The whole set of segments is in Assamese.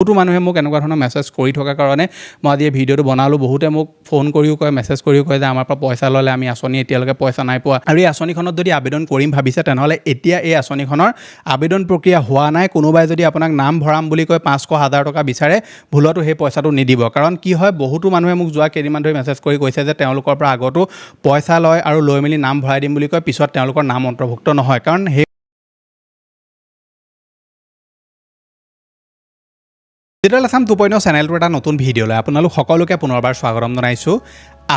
বহুতো মানুহে মোক এনেকুৱা ধৰণৰ মেছেজ কৰি থকাৰ কাৰণে মই আজি এই ভিডিঅ'টো বনালোঁ। বহুতে মোক ফোন কৰিও কয়, মেছেজ কৰিও কয় যে আমাৰ পৰা পইচা ল'লে, আমি আঁচনি এতিয়ালৈকে পইচা নাই পোৱা। আৰু এই আঁচনিখনত যদি আবেদন কৰিম ভাবিছে তেনেহ'লে এতিয়া এই আঁচনিখনৰ আবেদন প্ৰক্ৰিয়া হোৱা নাই। কোনোবাই যদি আপোনাক নাম ভৰাম বুলি কয় 500,000 টকা বিচাৰে, ভুলতো সেই পইচাটো নিদিব। কাৰণ কি হয়, বহুতো মানুহে মোক যোৱা কেইদিনমান ধৰি মেছেজ কৰি কৈছে যে তেওঁলোকৰ পৰা আগতো পইচা লয় আৰু লৈ মেলি নাম ভৰাই দিম বুলি কয়, পিছত তেওঁলোকৰ নাম অন্তৰ্ভুক্ত নহয়। কাৰণ সেই ডিজিটেল আসাম 2.0 চেনেলটো এটা নতুন ভিডিঅ'লৈ আপোনালোক সকলোকে পুনৰবাৰ স্বাগতম জনাইছোঁ।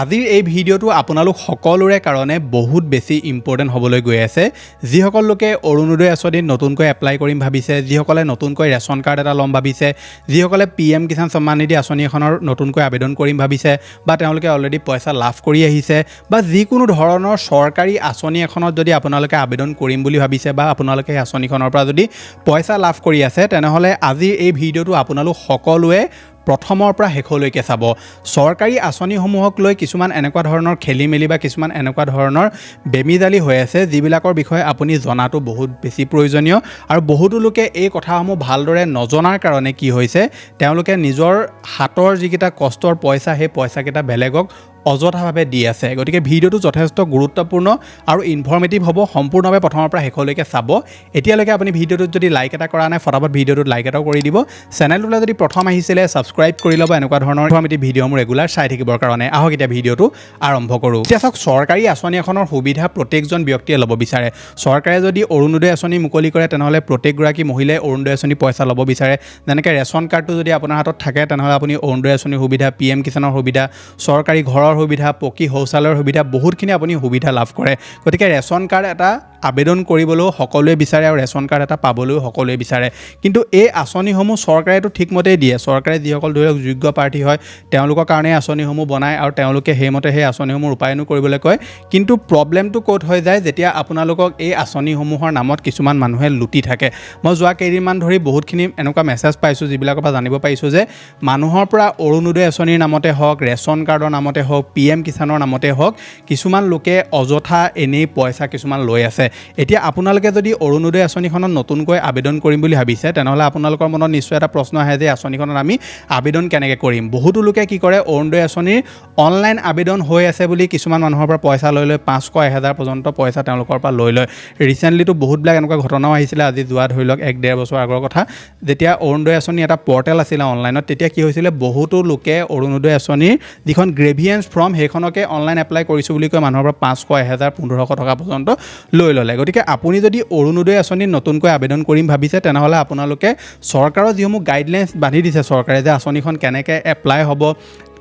আজিৰ এই ভিডিঅ'টো আপোনালোক সকলোৰে কাৰণে বহুত বেছি ইম্পৰ্টেণ্ট হ'বলৈ গৈ আছে। যিসকল লোকে অৰুণোদয় আঁচনিত নতুনকৈ এপ্লাই কৰিম ভাবিছে, যিসকলে নতুনকৈ ৰেচন কাৰ্ড এটা ল'ম ভাবিছে, যিসকলে PM কিষাণ সন্মান নিধি আঁচনি এখনৰ নতুনকৈ আবেদন কৰিম ভাবিছে, বা তেওঁলোকে অলৰেডি পইচা লাভ কৰি আহিছে, বা যিকোনো ধৰণৰ চৰকাৰী আঁচনি এখনত যদি আপোনালোকে আবেদন কৰিম বুলি ভাবিছে বা আপোনালোকে সেই আঁচনিখনৰ পৰা যদি পইচা লাভ কৰি আছে, তেনেহ'লে আজিৰ এই ভিডিঅ'টো আপোনালোক সকলোৱে প্ৰথমৰ পৰা শেষলৈকে চাব। চৰকাৰী আঁচনিসমূহক লৈ কিছুমান এনেকুৱা ধৰণৰ খেলি মেলি বা কিছুমান এনেকুৱা ধৰণৰ বেমিজালি হৈ আছে, যিবিলাকৰ বিষয়ে আপুনি জনাটো বহুত বেছি প্ৰয়োজনীয়। আৰু বহুতো লোকে এই কথাসমূহ ভালদৰে নজনাৰ কাৰণে কি হৈছে, তেওঁলোকে নিজৰ হাতৰ যিকেইটা কষ্টৰ পইচা, সেই পইচাকেইটা বেলেগক অযথাভাৱে দি আছে। গতিকে ভিডিঅ'টো যথেষ্ট গুৰুত্বপূৰ্ণ আৰু ইনফৰ্মেটিভ হ'ব। সম্পূৰ্ণভাৱে প্ৰথমৰ পৰা শেষলৈকে চাব। এতিয়ালৈকে আপুনি ভিডিঅ'টোত যদি লাইক এটা কৰা নাই, ফটাফট ভিডিঅ'টোত লাইক এটাও কৰি দিব। চেনেলটোলৈ যদি প্ৰথম আহিছিলে, ছাবস্ক্ৰাইব কৰি ল'ব এনেকুৱা ধৰণৰ ইনফৰ্মেটিভ ভিডিঅ'সমূহ ৰেগুলাৰ চাই থাকিবৰ কাৰণে। আহক এতিয়া ভিডিঅ'টো আৰম্ভ কৰোঁ। এতিয়া চাওক, চৰকাৰী আঁচনি এখনৰ সুবিধা প্ৰত্যেকজন ব্যক্তিয়ে ল'ব বিচাৰে। চৰকাৰে যদি অৰুণোদয় আঁচনি মুকলি কৰে, তেনেহ'লে প্ৰত্যেকগৰাকী মহিলাই অৰুণোদয় আঁচনি পইচা ল'ব বিচাৰে। যেনেকৈ ৰেচন কাৰ্ডটো যদি আপোনাৰ হাতত থাকে, তেনেহ'লে আপুনি অৰুণোদয় আঁচনিৰ সুবিধা, PM কিষাণৰ সুবিধা, চৰকাৰী ঘৰৰ সুবিধা, পকী শৌচালয়ৰ সুবিধা, বহুতখিনি আপুনি সুবিধা লাভ কৰে। গতিকে ৰেচন কাৰ্ড এটা আবেদন কৰিবলৈও সকলোৱে বিচাৰে আৰু ৰেচন কাৰ্ড এটা পাবলৈও সকলোৱে বিচাৰে। কিন্তু এই আঁচনিসমূহ চৰকাৰেতো ঠিকমতেই দিয়ে। চৰকাৰে যিসকল ধৰি লওক যোগ্য প্ৰাৰ্থী হয়, তেওঁলোকৰ কাৰণে আঁচনিসমূহ বনায় আৰু তেওঁলোকে সেইমতে সেই আঁচনিসমূহ ৰূপায়নো কৰিবলৈ কয়। কিন্তু প্ৰব্লেমটো ক'ত হৈ যায়, যেতিয়া আপোনালোকক এই আঁচনিসমূহৰ নামত কিছুমান মানুহে লুটি থাকে। মই যোৱা কেইদিনমান ধৰি বহুতখিনি এনেকুৱা মেছেজ পাইছোঁ, যিবিলাকৰ পৰা জানিব পাৰিছোঁ যে মানুহৰ পৰা অৰুণোদয় আঁচনিৰ নামতে হওক, ৰেচন কাৰ্ডৰ নামতে হওক, PM কিষাণৰ নামতে হওক, কিছুমান লোকে অযথা এনেই পইচা কিছুমান লৈ আছে। এতিয়া আপোনালোকে যদি অৰুণোদয় আঁচনিখনত নতুনকৈ আবেদন কৰিম বুলি ভাবিছে, তেনেহ'লে আপোনালোকৰ মনত নিশ্চয় এটা প্ৰশ্ন আহে যে আঁচনিখনত আমি আবেদন কেনেকৈ কৰিম। বহুতো লোকে কি কৰে, অৰুণোদয় আঁচনিৰ অনলাইন আবেদন হৈ আছে বুলি কিছুমান মানুহৰ পৰা পইচা লৈ 500-1000 পৰ্যন্ত পইচা তেওঁলোকৰ পৰা লৈ লয়। ৰিচেণ্টলিতো বহুতবিলাক এনেকুৱা ঘটনাও আহিছিলে। আজি যোৱা ধৰি লওক 1-1.5 বছৰ আগৰ কথা, যেতিয়া অৰুণোদয় আঁচনি এটা পৰ্টেল আছিলে অনলাইনত, তেতিয়া কি হৈছিলে, বহুতো লোকে অৰুণোদয় আঁচনিৰ যিখন গ্ৰেভিয়েঞ্চ ফৰ্ম, সেইখনকে অনলাইন এপ্লাই কৰিছোঁ বুলি কৈ মানুহৰ পৰা 500-1000-1500 টকা পৰ্যন্ত লৈ ল'লে। গতিকে আপুনি যদি অৰুণোদয় আঁচনিত নতুনকৈ আবেদন কৰিম ভাবিছে, তেনেহ'লে আপোনালোকে চৰকাৰৰ যিসমূহ গাইডলাইন্স বান্ধি দিছে চৰকাৰে, যে আঁচনিখন কেনেকৈ এপ্লাই হ'ব,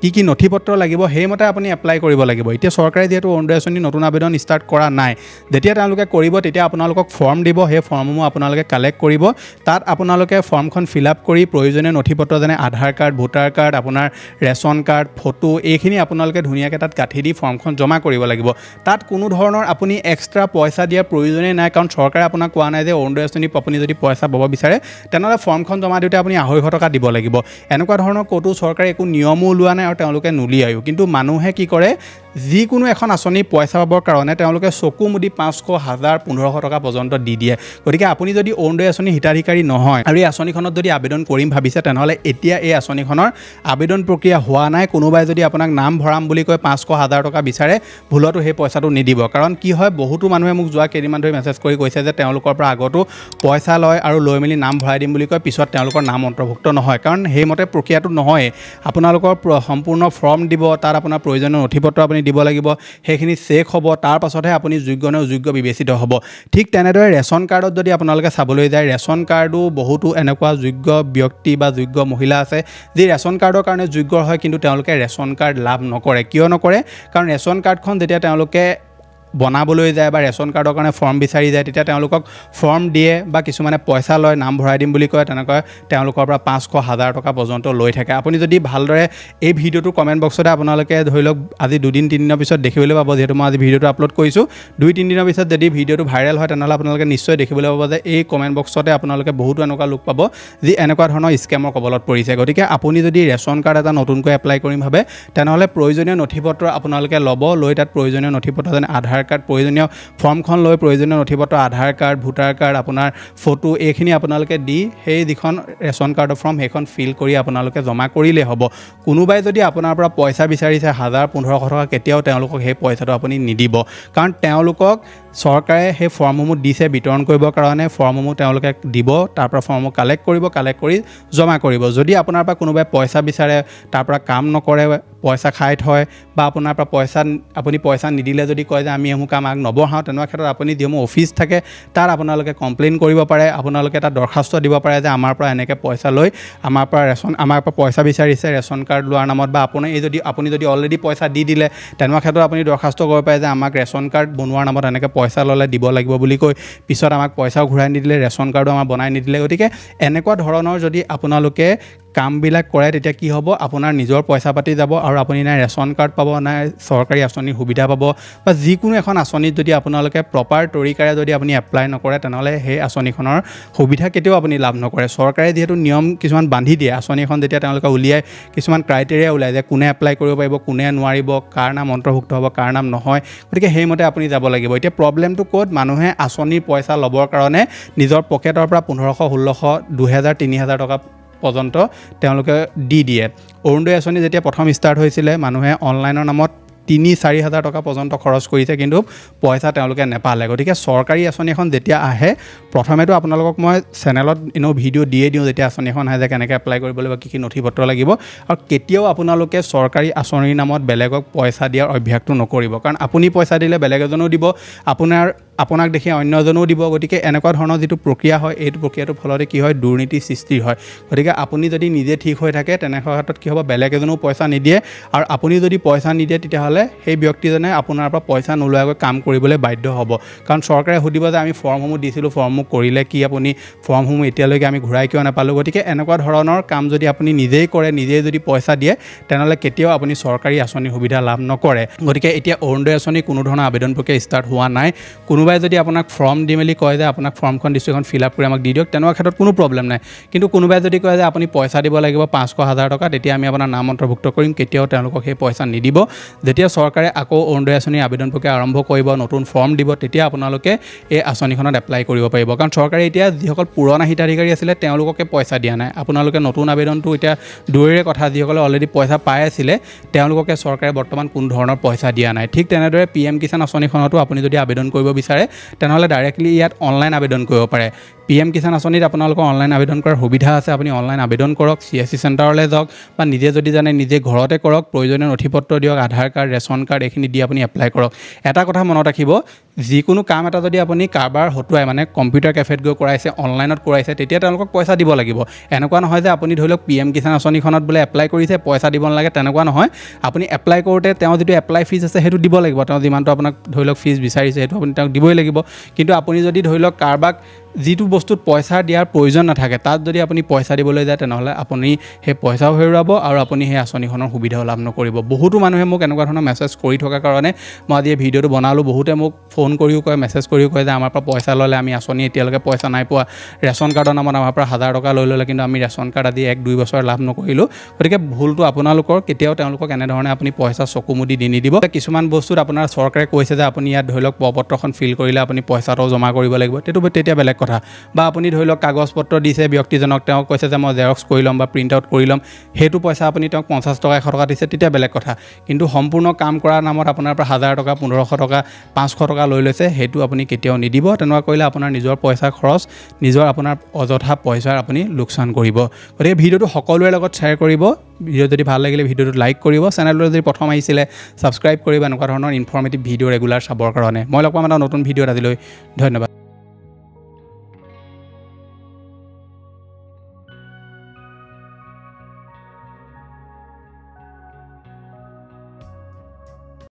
কি কি নথিপত্ৰ লাগিব, সেইমতে আপুনি এপ্লাই কৰিব লাগিব। এতিয়া চৰকাৰে যিহেতু অৰুণোদয় আঁচনিৰ নতুন আবেদন ষ্টাৰ্ট কৰা নাই, যেতিয়া তেওঁলোকে কৰিব, তেতিয়া আপোনালোকক ফৰ্ম দিব। সেই ফৰ্মসমূহ আপোনালোকে কালেক্ট কৰিব। তাত আপোনালোকে ফৰ্মখন ফিল আপ কৰি প্ৰয়োজনীয় নথিপত্ৰ যেনে আধাৰ কাৰ্ড, ভোটাৰ কাৰ্ড, আপোনাৰ ৰেচন কাৰ্ড, ফটো, এইখিনি আপোনালোকে ধুনীয়াকৈ তাত গাঁঠি দি ফৰ্মখন জমা কৰিব লাগিব। তাত কোনো ধৰণৰ আপুনি এক্সট্ৰা পইচা দিয়াৰ প্ৰয়োজনেই নাই, কাৰণ চৰকাৰে আপোনাক কোৱা নাই যে অৰুণোদয় আঁচনিত আপুনি যদি পইচা পাব বিচাৰে, তেনেহ'লে ফৰ্মখন জমা দিওঁতে আপুনি 250 টকা দিব লাগিব। এনেকুৱা ধৰণৰ ক'তো চৰকাৰে একো নিয়মো ওলোৱা নাই আৰু তেওঁলোকে নুলিয়ায়ো। কিন্তু মানুহে কি কৰে, যিকোনো এখন আঁচনি পইচা পাবৰ কাৰণে তেওঁলোকে চকু মুদি 500-1000-1500 টকা পৰ্যন্ত দি দিয়ে। গতিকে আপুনি যদি অৰুণোদয় আঁচনিৰ হিতাধিকাৰী নহয় আৰু এই আঁচনিখনত যদি আবেদন কৰিম ভাবিছে, তেনেহ'লে এতিয়া এই আঁচনিখনৰ আবেদন প্ৰক্ৰিয়া হোৱা নাই। কোনোবাই যদি আপোনাক নাম ভৰাম বুলি কয় 500-1000 টকা বিচাৰে, ভুলতো সেই পইচাটো নিদিব। কাৰণ কি হয়, বহুতো মানুহে মোক যোৱা কেইদিনমান ধৰি মেছেজ কৰি কৈছে যে তেওঁলোকৰ পৰা আগতো পইচা লয় আৰু লৈ মেলি নাম ভৰাই দিম বুলি কয়, পিছত তেওঁলোকৰ নাম অন্তৰ্ভুক্ত নহয়। কাৰণ সেইমতে প্ৰক্ৰিয়াটো নহয়। আপোনালোকৰ সম্পূৰ্ণ ফৰ্ম দিব, তাত আপোনাৰ প্ৰয়োজনীয় নথিপত্ৰ আপুনি দিব লাগিব, সেইখিনি চেক হ'ব, তাৰ পাছতহে আপুনি যোগ্য নে অযোগ্য বিবেচিত হ'ব। ঠিক তেনেদৰে ৰেচন কাৰ্ডত যদি আপোনালোকে চাবলৈ যায়, ৰেচন কাৰ্ডো বহুতো এনেকুৱা যোগ্য ব্যক্তি বা যোগ্য মহিলা আছে, যি ৰেচন কাৰ্ডৰ কাৰণে যোগ্য হয়, কিন্তু তেওঁলোকে ৰেচন কাৰ্ড লাভ নকৰে। কিয় নকৰে? কাৰণ ৰেচন কাৰ্ডখন যেতিয়া তেওঁলোকে বনাবলৈ যায় বা ৰেচন কাৰ্ডৰ কাৰণে ফৰ্ম বিচাৰি যায়, তেতিয়া তেওঁলোকক ফৰ্ম দিয়ে বা কিছুমানে পইচা লয়, নাম ভৰাই দিম বুলি কয়, তেনেকৈ তেওঁলোকৰ পৰা 500-1000 টকা পৰ্যন্ত লৈ থাকে। আপুনি যদি ভালদৰে এই ভিডিঅ'টোৰ কমেণ্ট বক্সতে আপোনালোকে ধৰি লওক আজি 2-3 দিনৰ পিছত দেখিবলৈ পাব, যিহেতু মই আজি ভিডিঅ'টো আপলোড কৰিছোঁ, 2-3 দিনৰ পিছত যদি ভিডিঅ'টো ভাইৰেল হয়, তেনেহ'লে আপোনালোকে নিশ্চয় দেখিবলৈ পাব যে এই কমেণ্ট বক্সতে আপোনালোকে বহুতো এনেকুৱা লোক পাব, যি এনেকুৱা ধৰণৰ স্কেমৰ কবলত পৰিছে। গতিকে আপুনি যদি ৰেচন কাৰ্ড এটা নতুনকৈ এপ্লাই কৰিম ভাবে, তেনেহ'লে প্ৰয়োজনীয় নথিপত্ৰ আপোনালোকে ল'ব। লৈ তাত প্ৰয়োজনীয় নথিপত্ৰ যেনে আধাৰ আধাৰ কাৰ্ড প্ৰয়োজনীয় ফৰ্মখন লৈ প্ৰয়োজনীয় নথিপত্ৰ আধাৰ কাৰ্ড ভোটাৰ কাৰ্ড আপোনাৰ ফটো এইখিনি আপোনালোকে দি সেই যিখন ৰেচন কাৰ্ডৰ ফৰ্ম সেইখন ফিল কৰি আপোনালোকে জমা কৰিলেই হ'ব কোনোবাই যদি আপোনাৰ পৰা পইচা বিচাৰিছে 1000-1500 টকা কেতিয়াও তেওঁলোকক সেই পইচাটো আপুনি নিদিব কাৰণ তেওঁলোকক চৰকাৰে সেই ফৰ্মসমূহ দিছে বিতৰণ কৰিবৰ কাৰণে ফৰ্মসমূহ তেওঁলোকে দিব তাৰ পৰা ফৰ্মসমূহ কালেক্ট কৰি জমা কৰিব যদি আপোনাৰ পৰা কোনোবাই পইচা বিচাৰে তাৰ পৰা কাম নকৰে পইচা খাই থয় বা আপোনাৰ পৰা আপুনি পইচা নিদিলে যদি কয় যে আমি এমু কাম আগ নবঢ়াওঁ তেনেকুৱা ক্ষেত্ৰত আপুনি যিসমূহ অফিচ থাকে তাৰ আপোনালোকে কমপ্লেইন কৰিব পাৰে আপোনালোকে এটা দৰখাস্ত দিব পাৰে যে আমাৰ পৰা এনেকৈ পইচা লৈ আমাৰ পৰা পইচা বিচাৰিছে ৰেচন কাৰ্ড লোৱাৰ নামত বা আপুনি যদি অলৰেডি পইচা দি দিলে তেনেকুৱা ক্ষেত্ৰত আপুনি দৰখাস্ত কৰিব পাৰে যে আমাক ৰেচন কাৰ্ড বনোৱাৰ নামত এনেকৈ পইচা ল'লে দিব লাগিব বুলি কৈ পিছত আমাক পইচাও ঘূৰাই নিদিলে ৰেচন কাৰ্ডো আমাক বনাই নিদিলে গতিকে এনেকুৱা ধৰণৰ যদি আপোনালোকে কামবিলাক কৰে তেতিয়া কি হ'ব আপোনাৰ নিজৰ পইচা পাতি যাব আৰু আপুনি নাই ৰেচন কাৰ্ড পাব নাই চৰকাৰী আঁচনিৰ সুবিধা পাব বা যিকোনো এখন আঁচনিত যদি আপোনালোকে প্ৰপাৰ তৰিকাৰে যদি আপুনি এপ্লাই নকৰে তেনেহ'লে সেই আঁচনিখনৰ সুবিধা কেতিয়াও আপুনি লাভ নকৰে চৰকাৰে যিহেতু নিয়ম কিছুমান বান্ধি দিয়ে আঁচনিখন যেতিয়া তেওঁলোকে উলিয়াই কিছুমান ক্ৰাইটেৰিয়া ওলায় যে কোনে এপ্লাই কৰিব পাৰিব কোনে নোৱাৰিব কাৰ নাম অন্তৰ্ভুক্ত হ'ব কাৰ নাম নহয় গতিকে সেইমতে আপুনি যাব লাগিব এতিয়া প্ৰব্লেমটো ক'ত মানুহে আঁচনিৰ পইচা ল'বৰ কাৰণে নিজৰ পকেটৰ পৰা 1500-1600 2000 3000 টকা পৰ্যন্ত তেওঁলোকে দি দিয়ে অৰুণোদয় আঁচনি যেতিয়া প্ৰথম ষ্টাৰ্ট হৈছিলে মানুহে অনলাইনৰ নামত 3-4 হাজাৰ টকা পৰ্যন্ত খৰচ কৰিছে কিন্তু পইচা তেওঁলোকে নেপালে গতিকে চৰকাৰী আঁচনি এখন যেতিয়া আহে প্ৰথমেতো আপোনালোকক মই চেনেলত ভিডিঅ' দিয়ে দিওঁ যেতিয়া আঁচনি এখন আহে যে কেনেকৈ এপ্লাই কৰিব লাগিব কি নথিপত্ৰ লাগিব আৰু কেতিয়াও আপোনালোকে চৰকাৰী আঁচনিৰ নামত বেলেগক পইচা দিয়াৰ অভ্যাসটো নকৰিব কাৰণ আপুনি পইচা দিলে বেলেগ এজনেও দিব আপোনাক দেখি অন্য এজনেও দিব গতিকে এনেকুৱা ধৰণৰ যিটো প্ৰক্ৰিয়া হয় এইটো প্ৰক্ৰিয়াটোৰ ফলতে কি হয় দুৰ্নীতি সৃষ্টি হয় গতিকে আপুনি যদি নিজে ঠিক হৈ থাকে তেনেকুৱা ক্ষেত্ৰত কি হ'ব বেলেগ এজনেও পইচা নিদিয়ে আৰু আপুনি যদি পইচা নিদিয়ে তেতিয়াহ'লে সেই ব্যক্তিজনে আপোনাৰ পৰা পইচা নোলোৱাকৈ কাম কৰিবলৈ বাধ্য হ'ব কাৰণ চৰকাৰে সুধিব যে আমি ফৰ্মসমূহ দিছিলোঁ ফৰ্মসমূহ কৰিলে কি আপুনি ফৰ্মসমূহ এতিয়ালৈকে আমি ঘূৰাই কিয় নাপালোঁ গতিকে এনেকুৱা ধৰণৰ কাম যদি আপুনি নিজেই কৰে নিজেই যদি পইচা দিয়ে তেনেহ'লে কেতিয়াও আপুনি চৰকাৰী আঁচনিৰ সুবিধা লাভ নকৰে গতিকে এতিয়া অৰুণোদয় আঁচনি কোনো ধৰণৰ আবেদন প্ৰক্ৰিয়া ষ্টাৰ্ট হোৱা নাই কোনোবাই যদি আপোনাক ফৰ্ম দি মেলি কয় যে আপোনাক ফৰ্মখন দিছোঁ এখন ফিল আপ কৰি আমাক দি দিয়ক তেনেকুৱা ক্ষেত্ৰত কোনো প্ৰব্লেম নাই কিন্তু কোনোবাই যদি কয় যে আপুনি পইচা দিব লাগিব 500-1000 টকা তেতিয়া আমি আপোনাৰ নাম অন্তৰ্ভুক্ত কৰিম কেতিয়াও তেওঁলোকক সেই পইচা নিদিব যেতিয়া চৰকাৰে আকৌ অৰুণোদয় আঁচনিৰ আবেদন প্ৰক্ৰিয়া আৰম্ভ কৰিব নতুন ফৰ্ম দিব তেতিয়া আপোনালোকে এই আঁচনিখনত এপ্লাই কৰিব পাৰিব কাৰণ চৰকাৰে এতিয়া যিসকল পুৰণা হিতাধিকাৰী আছিলে তেওঁলোককে পইচা দিয়া নাই আপোনালোকে নতুন আবেদনটো এতিয়া দূৰৰে কথা যিসকলে অলৰেডি পইচা পাই আছিলে তেওঁলোককে চৰকাৰে বৰ্তমান কোনো ধৰণৰ পইচা দিয়া নাই ঠিক তেনেদৰে PM কিষাণ আঁচনিখনতো আপুনি যদি আবেদন কৰিব বিচাৰে তেনেহ'লে ডাইৰেক্টলি ইয়াত অনলাইন আবেদন কৰিব পাৰে PM কিষাণ আঁচনিত আপোনালোকৰ অনলাইন আবেদন কৰাৰ সুবিধা আছে আপুনি অনলাইন আবেদন কৰক CSC চেণ্টাৰলৈ যাওক বা নিজে যদি জানে নিজে ঘৰতে কৰক প্ৰয়োজনীয় নথিপত্ৰ দিয়ক আধাৰ কাৰ্ড ৰেচন কাৰ্ড এইখিনি দি আপুনি এপ্লাই কৰক এটা কথা মনত ৰাখিব যিকোনো কাম এটা যদি আপুনি কাৰোবাৰ হতুৱাই মানে কম্পিউটাৰ কেফেত গৈ কৰাইছে অনলাইনত কৰাইছে তেতিয়া তেওঁলোকক পইচা দিব লাগিব এনেকুৱা নহয় যে আপুনি ধৰি লওক PM কিষাণ আঁচনিখনত বোলে এপ্লাই কৰিছে পইচা দিব নালাগে তেনেকুৱা নহয় আপুনি এপ্লাই কৰোঁতে তেওঁ যিটো এপ্লাই ফিজ আছে সেইটো দিব লাগিব তেওঁ যিমানটো আপোনাক ধৰি লওক ফিজ বিচাৰিছে সেইটো আপুনি তেওঁক দিবই লাগিব কিন্তু আপুনি যদি ধৰি লওক কাৰোবাক যিটো বস্তুত পইচা দিয়াৰ প্ৰয়োজন নাথাকে তাত যদি আপুনি পইচা দিবলৈ যায় তেনেহ'লে আপুনি সেই পইচাও হেৰুৱাব আৰু আপুনি সেই আঁচনিখনৰ সুবিধাও লাভ নকৰিব বহুতো মানুহে মোক এনেকুৱা ধৰণৰ মেছেজ কৰি থকাৰ কাৰণে মই আজি এই ভিডিঅ'টো বনালোঁ বহুতে মোক ফোন কৰিও কয় মেছেজ কৰিও কয় যে আমাৰ পৰা পইচা ল'লে আমি আঁচনি এতিয়ালৈকে পইচা নাই পোৱা ৰেচন কাৰ্ডৰ নামত আমাৰ পৰা 1000 টকা লৈ ল'লে কিন্তু আমি ৰেচন কাৰ্ড আজি 1-2 বছৰ লাভ নকৰিলোঁ গতিকে ভুলটো আপোনালোকৰ কেতিয়াও তেওঁলোকক এনেধৰণে আপুনি পইচা চকুমুদি দি নিদিব কিছুমান বস্তুত আপোনাৰ চৰকাৰে কৈছে যে আপুনি ইয়াত ধৰি লওক পত্ৰখন ফিল কৰিলে আপুনি পইচাটো জমা কৰিব লাগিব তেতিয়া বেলেগ কথা বা আপুনি ধৰি লওক কাগজ পত্ৰ দিছে ব্যক্তিজনক তেওঁ কৈছে যে মই জেৰক্স কৰি ল'ম বা প্ৰিণ্ট আউট কৰি ল'ম সেইটো পইচা আপুনি তেওঁক 50 টকা 100 টকা দিছে তেতিয়া বেলেগ কথা কিন্তু সম্পূৰ্ণ কাম কৰাৰ নামত আপোনাৰ পৰা 1000 টকা 1500 টকা 500 টকা লৈ লৈছে সেইটো আপুনি কেতিয়াও নিদিব তেনেকুৱা কৰিলে আপোনাৰ নিজৰ পইচা খৰচ নিজৰ আপোনাৰ অযথা পইচাৰ আপুনি লোকচান কৰিব গতিকে ভিডিঅ'টো সকলোৰে লগত শ্বেয়াৰ কৰিব ভিডিঅ' যদি ভাল লাগিলে ভিডিঅ'টো লাইক কৰিব চেনেললৈ যদি প্ৰথম আহিছিলে ছাবস্ক্ৰাইব কৰিব এনেকুৱা ধৰণৰ ইনফৰ্মেটিভ ভিডিঅ' ৰেগুলাৰ চাবৰ কাৰণে মই লগ পাম এটা নতুন ভিডিঅ'ত আজিলৈ ধন্যবাদ